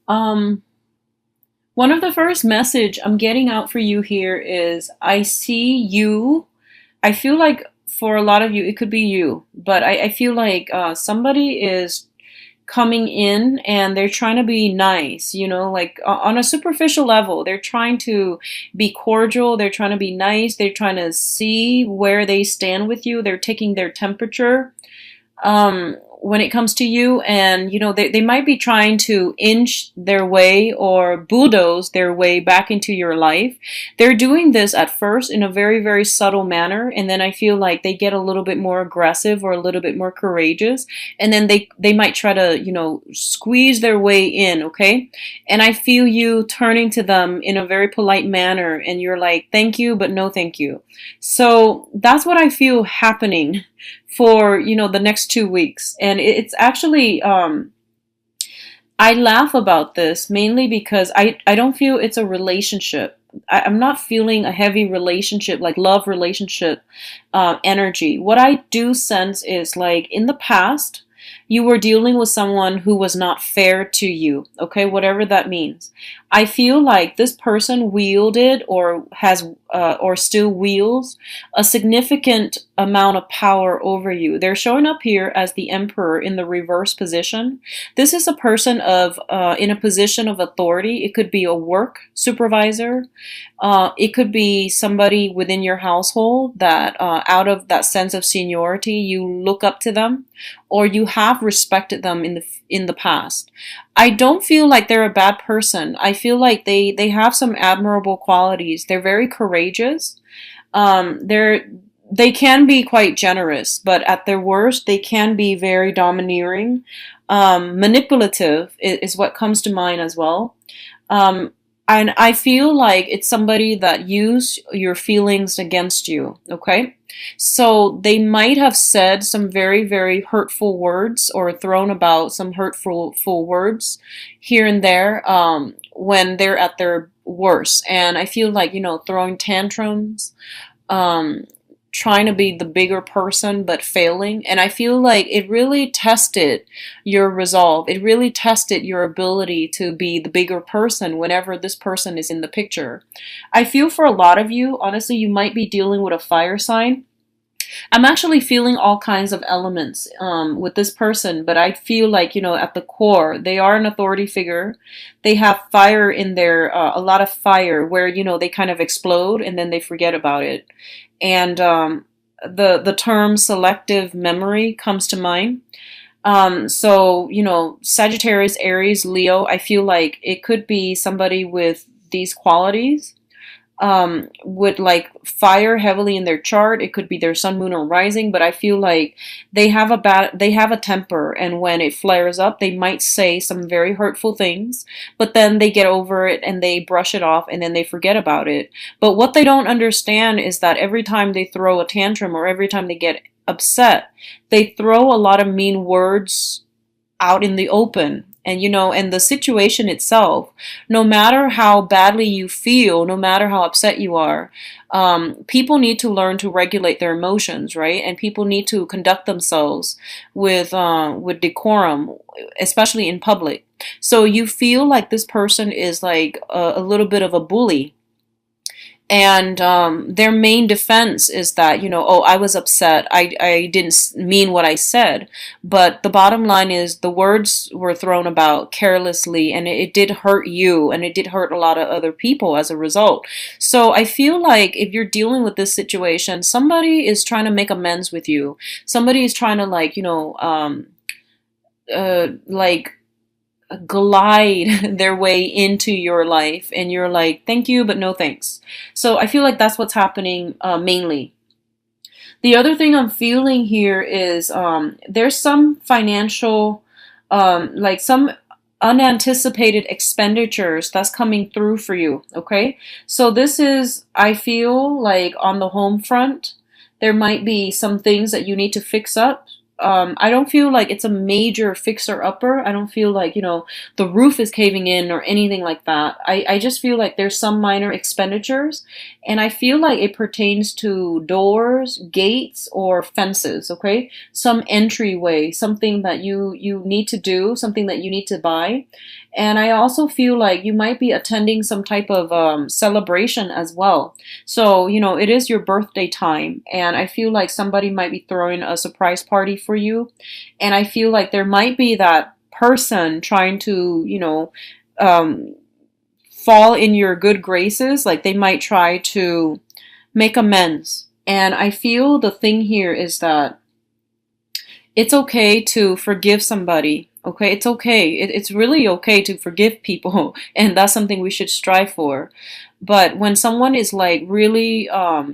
Um, One of the first message I'm getting out for you here is I see you. I feel like for a lot of you, it could be you, but I feel like somebody is coming in and they're trying to be nice, like on a superficial level. They're trying to be cordial, they're trying to be nice, they're trying to see where they stand with you, they're taking their temperature when it comes to you. And they might be trying to inch their way or bulldoze their way back into your life. They're doing this at first in a very, very subtle manner, and then I feel like they get a little bit more aggressive or a little bit more courageous, and then they might try to squeeze their way in. Okay, and I feel you turning to them in a very polite manner, and you're like, thank you, but no thank you. So that's what I feel happening for the next 2 weeks. And it's actually I laugh about this mainly because I don't feel it's a relationship. I'm not feeling a heavy relationship, like love relationship energy. What I do sense is, like, in the past you were dealing with someone who was not fair to you, okay, whatever that means. I feel like this person wielded or has or still wields a significant amount of power over you. They're showing up here as the emperor in the reverse position. This is a person of in a position of authority. It could be a work supervisor. It could be somebody within your household that out of that sense of seniority, you look up to them, or you have respected them in the past. I don't feel like they're a bad person. I feel like they have some admirable qualities. They're very courageous. They can be quite generous, but at their worst, they can be very domineering. Manipulative is what comes to mind as well. Um, and I feel like it's somebody that use your feelings against you, okay? So they might have said some very, very hurtful words or thrown about some hurtful words here and there when they're at their worst. And I feel like, throwing tantrums, um, trying to be the bigger person but failing. And I feel like it really tested your resolve. It really tested your ability to be the bigger person whenever this person is in the picture. I feel for a lot of you, honestly, you might be dealing with a fire sign. I'm actually feeling all kinds of elements with this person, but I feel like, at the core, they are an authority figure. They have fire in their, a lot of fire where, they kind of explode and then they forget about it. And the term selective memory comes to mind. So, Sagittarius, Aries, Leo, I feel like it could be somebody with these qualities would like fire heavily in their chart. It could be their sun, moon, or rising, but I feel like they have a temper, and when it flares up, they might say some very hurtful things, but then they get over it and they brush it off and then they forget about it. But what they don't understand is that every time they throw a tantrum or every time they get upset, they throw a lot of mean words out in the open. And the situation itself, no matter how badly you feel, no matter how upset you are, people need to learn to regulate their emotions, right? And people need to conduct themselves with decorum, especially in public. So you feel like this person is like a little bit of a bully, and their main defense is that, oh, I was upset. I didn't mean what I said. But the bottom line is the words were thrown about carelessly, and it did hurt you, and it did hurt a lot of other people as a result. So I feel like if you're dealing with this situation, somebody is trying to make amends with you. Somebody is trying to, like, like glide their way into your life, and you're like, thank you, but no thanks. So I feel like that's what's happening mainly. The other thing I'm feeling here is there's some financial, like some unanticipated expenditures that's coming through for you, okay? So this is, I feel like, on the home front, there might be some things that you need to fix up. I don't feel like it's a major fixer upper. I don't feel like, the roof is caving in or anything like that. I just feel like there's some minor expenditures, and I feel like it pertains to doors, gates, or fences, okay? Some entryway, something that you need to do, something that you need to buy. And I also feel like you might be attending some type of celebration as well. So, it is your birthday time, and I feel like somebody might be throwing a surprise party for you. And I feel like there might be that person trying to, um, fall in your good graces. Like they might try to make amends. And I feel the thing here is that it's okay to forgive somebody. Okay, it's okay. It's really okay to forgive people, and that's something we should strive for. But when someone is like really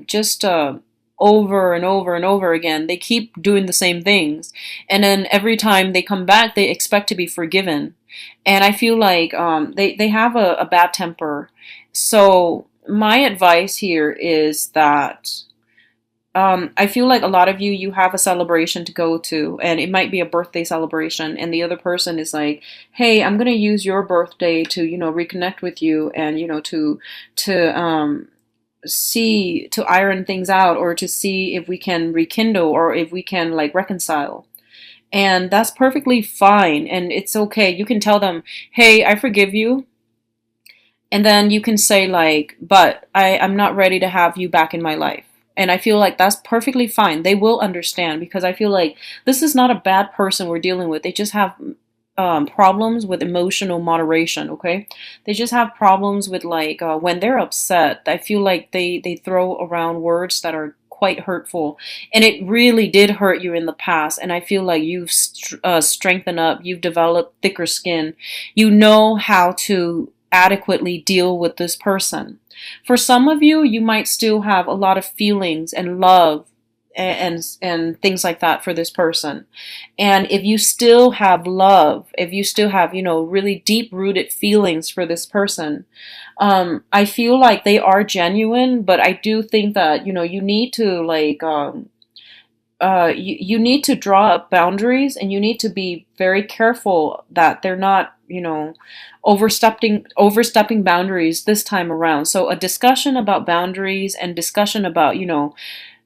just over and over and over again, they keep doing the same things, and then every time they come back, they expect to be forgiven. And I feel like they have a bad temper. So my advice here is that I feel like a lot of you have a celebration to go to, and it might be a birthday celebration, and the other person is like, "Hey, I'm gonna use your birthday to, reconnect with you, and to see to iron things out, or to see if we can rekindle, or if we can like reconcile." And that's perfectly fine, and it's okay. You can tell them, "Hey, I forgive you." And then you can say like, but I'm not ready to have you back in my life. And I feel like that's perfectly fine. They will understand, because I feel like this is not a bad person we're dealing with. They just have problems with emotional moderation, okay? They just have problems with like when they're upset. I feel like they throw around words that are quite hurtful, and it really did hurt you in the past. And I feel like you've strengthened up, you've developed thicker skin, you know how to adequately deal with this person. For some of you, you might still have a lot of feelings and love and things like that for this person. And if you still have love, if you still have, really deep rooted feelings for this person, I feel like they are genuine. But I do think that, you need to like you need to draw up boundaries, and you need to be very careful that they're not, overstepping boundaries this time around. So a discussion about boundaries, and discussion about,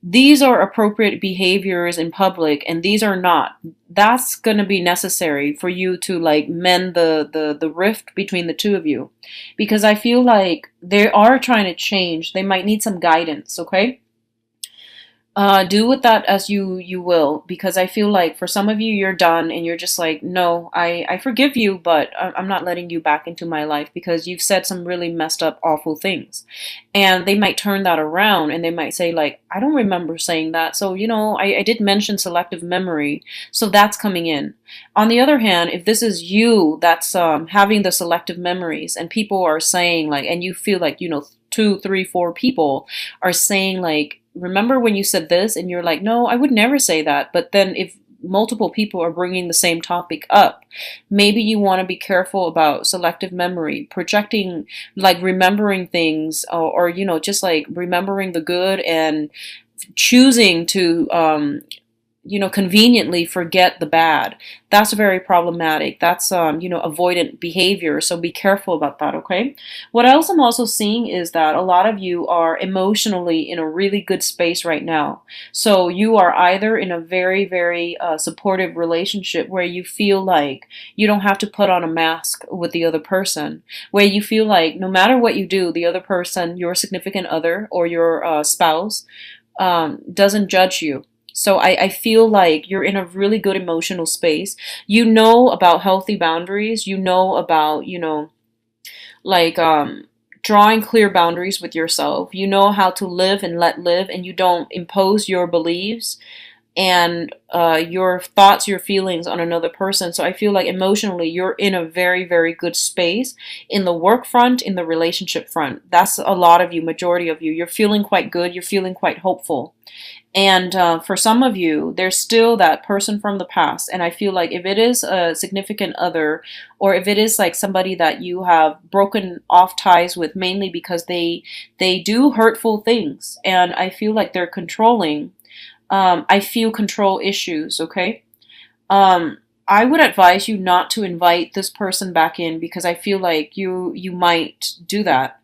these are appropriate behaviors in public and these are not. That's going to be necessary for you to like mend the rift between the two of you, because I feel like they are trying to change. They might need some guidance, okay? Do with that as you will, because I feel like for some of you, you're done and you're just like, no, I forgive you, but I'm not letting you back into my life because you've said some really messed up, awful things. And they might turn that around and they might say like, I don't remember saying that. So, I did mention selective memory. So that's coming in. On the other hand, if this is you that's having the selective memories, and people are saying like, and you feel like, two, three, four people are saying like, remember when you said this, and you're like, no, I would never say that. But then if multiple people are bringing the same topic up, maybe you want to be careful about selective memory, projecting, like remembering things, or just like remembering the good and choosing to conveniently forget the bad. That's very problematic. That's, avoidant behavior. So be careful about that, okay? What else I'm also seeing is that a lot of you are emotionally in a really good space right now. So you are either in a very, very supportive relationship where you feel like you don't have to put on a mask with the other person, where you feel like no matter what you do, the other person, your significant other or your spouse, doesn't judge you. So I feel like you're in a really good emotional space. You know about healthy boundaries. You know about, like drawing clear boundaries with yourself. You know how to live and let live, and you don't impose your beliefs and your thoughts, your feelings on another person. So I feel like emotionally you're in a very, very good space in the work front, in the relationship front. That's a lot of you, majority of you. You're feeling quite good. You're feeling quite hopeful. And for some of you, there's still that person from the past. And I feel like if it is a significant other, or if it is like somebody that you have broken off ties with, mainly because they do hurtful things, and I feel like they're controlling. I feel control issues, okay? I would advise you not to invite this person back in, because I feel like you might do that.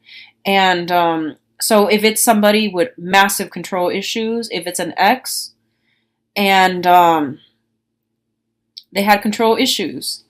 And so if it's somebody with massive control issues, if it's an ex and they had control issues,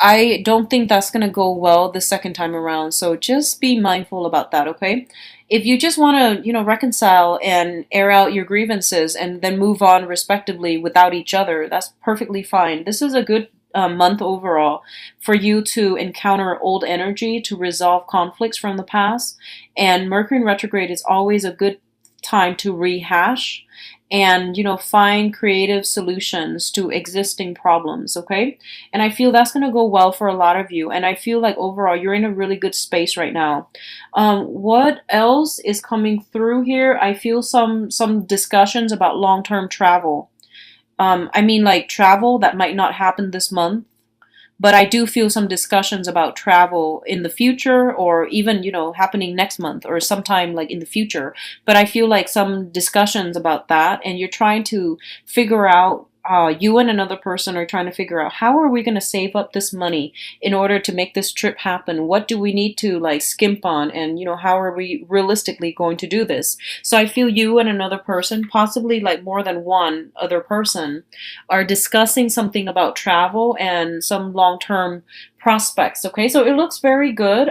I don't think that's going to go well the second time around. So just be mindful about that, okay? If you just want to, reconcile and air out your grievances and then move on respectively without each other, that's perfectly fine. This is a good month overall for you to encounter old energy, to resolve conflicts from the past. And Mercury in retrograde is always a good time to rehash and find creative solutions to existing problems, okay? And I feel that's going to go well for a lot of you, and I feel like overall you're in a really good space right now. What else is coming through here? I feel some discussions about long-term travel. I mean, like travel that might not happen this month, but I do feel some discussions about travel in the future, or even, happening next month or sometime like in the future. But I feel like some discussions about that, and you're trying to figure out, you and another person are trying to figure out, how are we going to save up this money in order to make this trip happen? What do we need to like skimp on? And, how are we realistically going to do this? So I feel you and another person, possibly like more than one other person, are discussing something about travel and some long-term prospects. Okay, so it looks very good.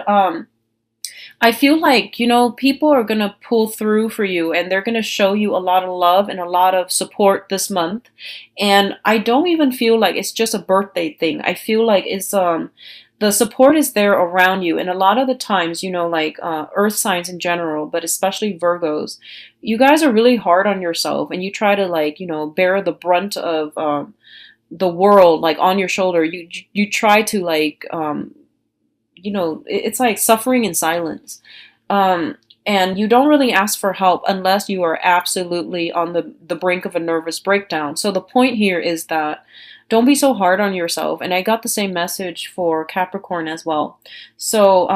I feel like, people are going to pull through for you, and they're going to show you a lot of love and a lot of support this month. And I don't even feel like it's just a birthday thing. I feel like it's the support is there around you. And a lot of the times, like earth signs in general, but especially Virgos, you guys are really hard on yourself, and you try to like, bear the brunt of the world like on your shoulder. You try to like it's like suffering in silence. And you don't really ask for help unless you are absolutely on the brink of a nervous breakdown. So the point here is that don't be so hard on yourself. And I got the same message for Capricorn as well. So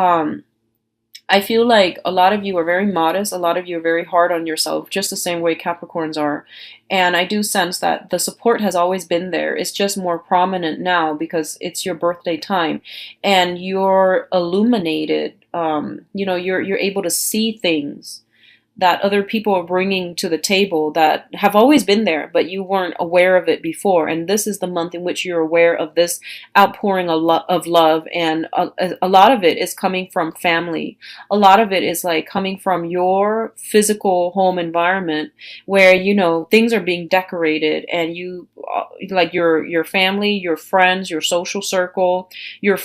I feel like a lot of you are very modest. A lot of you are very hard on yourself, just the same way Capricorns are. And I do sense that the support has always been there. It's just more prominent now because it's your birthday time, and you're illuminated. You're able to see things that other people are bringing to the table that have always been there, but you weren't aware of it before. And this is the month in which you're aware of this outpouring of love. And a lot of it is coming from family. A lot of it is like coming from your physical home environment where, things are being decorated, and you like your family, your friends, your social circle, your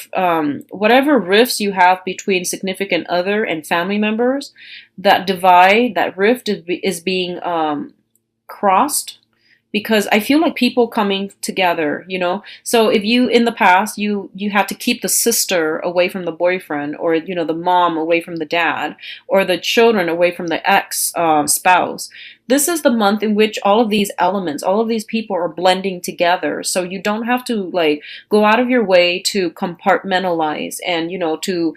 whatever rifts you have between significant other and family members, that divide, that rift is being crossed, because I feel like people coming together, So if you, in the past, you had to keep the sister away from the boyfriend, or, the mom away from the dad, or the children away from the ex spouse. This is the month in which all of these elements, all of these people are blending together. So you don't have to like go out of your way to compartmentalize and, to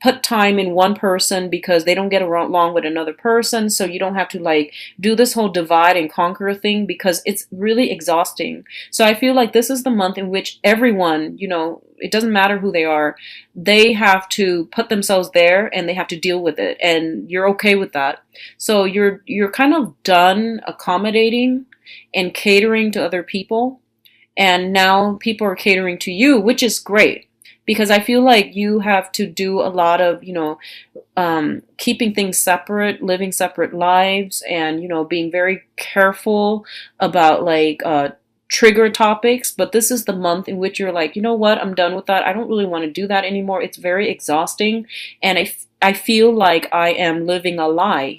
put time in one person because they don't get along with another person. So you don't have to like do this whole divide and conquer thing, because it's really exhausting. So I feel like this is the month in which everyone, it doesn't matter who they are, they have to put themselves there and they have to deal with it. And you're okay with that. So you're kind of done accommodating and catering to other people. And now people are catering to you, which is great. Because I feel like you have to do a lot of, keeping things separate, living separate lives, and, being very careful about like trigger topics. But this is the month in which you're like, you know what, I'm done with that. I don't really want to do that anymore. It's very exhausting. And I feel like I am living a lie,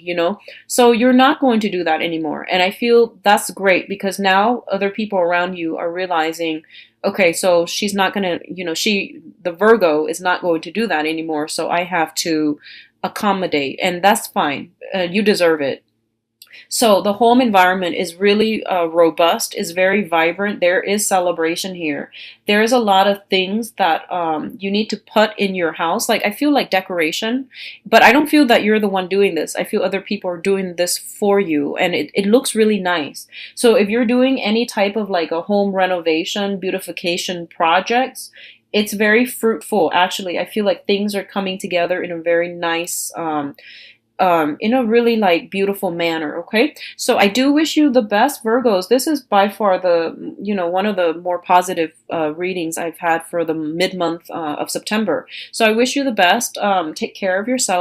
So you're not going to do that anymore. And I feel that's great, because now other people around you are realizing, okay, so she's not going to, the Virgo is not going to do that anymore. So I have to accommodate, and that's fine. You deserve it. So the home environment is really robust, is very vibrant. There is celebration here. There is a lot of things that you need to put in your house. Like I feel like decoration, but I don't feel that you're the one doing this. I feel other people are doing this for you, and it looks really nice. So if you're doing any type of like a home renovation, beautification projects, it's very fruitful. Actually, I feel like things are coming together in a very nice in a really like beautiful manner. Okay, so I do wish you the best, Virgos. This is by far the, one of the more positive readings I've had for the mid-month of September. So I wish you the best. Take care of yourself.